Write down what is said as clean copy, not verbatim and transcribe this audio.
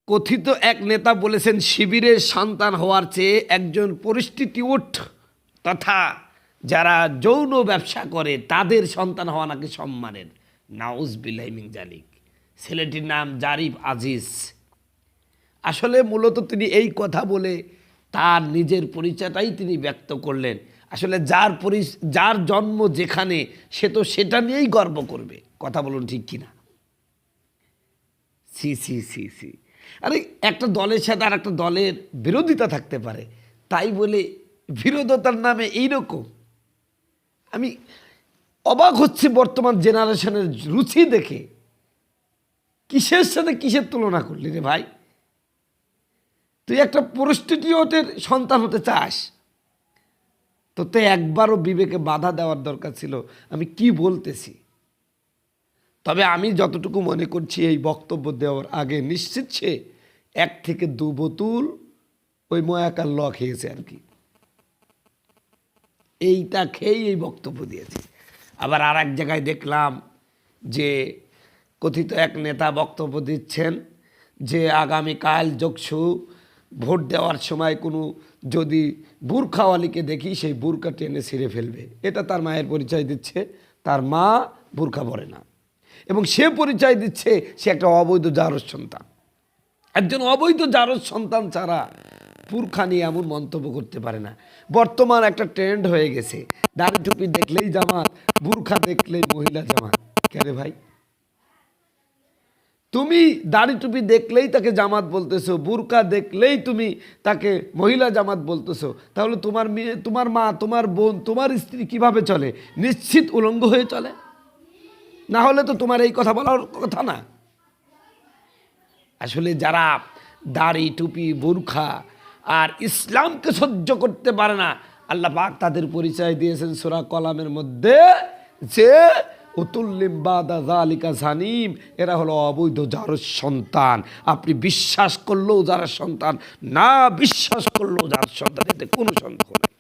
কথিত এক নেতা বলেছেন শিবিরের সন্তান হওয়ার চেয়ে একজন প্রস্টিটিউট তথা যারা যৌন ব্যবসা করে তাদের সন্তান হওয়া নাকি সম্মানের। নাউজুবিল্লাহি মিন জালিক। ছেলেটির নাম জারিফ আজিজ। আসলে মূলত তিনি এই কথা বলে তার নিজের পরিচয়টাই তিনি ব্যক্ত করলেন। আসলে যার জন্ম যেখানে সে তো সেটা নিয়েই গর্ব করবে। কথা বলুন ঠিক কিনা? সি সি সি সি আরে একটা দলের সাথে আর একটা দলের বিরোধিতা থাকতে পারে, তাই বলে বিরোধতার নামে এইরকম। আমি অবাক হচ্ছি বর্তমান জেনারেশনের রুচি দেখে। কিসের সাথে কিসের তুলনা করলি রে ভাই? তুই একটা প্রস্টিটিউটের সন্তান হতে চাস, তোতে একবারও বিবেকে বাধা দেওয়ার দরকার ছিল আমি কি বলতেছি। তবে আমি যতটুকু মনে করছি এই বক্তব্য দেওয়ার আগে নিশ্চিত সে 1 থেকে 2 বোতল ওই ময়াকার ল খেয়েছে আর কি, এইটা খেয়েই এই বক্তব্য দিয়েছে। আবার আর এক জায়গায় দেখলাম যে কথিত এক নেতা বক্তব্য দিচ্ছেন যে আগামীকাল যোগসু ভোট দেওয়ার সময় কোনো যদি বুরখাওয়ালিকে দেখি সেই বুরকা টেনে ছিঁড়ে ফেলবে। এটা তার মায়ের পরিচয় দিচ্ছে, তার মা বুরখা পরে না, এবং সে পরিচয় দিচ্ছে সে একটা অবৈধ জারজ সন্তান। একজন অবৈধ জারজ সন্তান ছাড়া বুরখা নিয়ে এমন মন্তব্য করতে পারে না। বর্তমান একটা ট্রেন্ড হয়ে গেছে, দাড়ি টুপি দেখলেই জামাত, বুরখা দেখলেই মহিলা জামাত। কেন ভাই? তুমি দাড়ি টুপি দেখলেই তাকে জামাত বলতেছো, বুরকা দেখলেই তুমি তাকে মহিলা জামাত বলতেছো, তাহলে তোমার মেয়ে, তোমার মা, তোমার বোন, তোমার স্ত্রী কিভাবে চলে? নিশ্চিত উলঙ্গ হয়ে চলে, না হলে তো তোমার এই কথা বলার কথা না। আসলে যারা দাড়ি টুপি বুরখা আর ইসলামকে সহ্য করতে পারে না, আল্লাহ পাক তাদের পরিচয় দিয়েছেন সূরা কলামের মধ্যে যে উতুল্লিম বাদা যালিকা জানিম, এরা হলো অবৈধ জারজ সন্তান। আপনি বিশ্বাস করলেও যারা সন্তান, না বিশ্বাস করলেও যার সন্তান, এতে কোনো সন্দেহ নেই।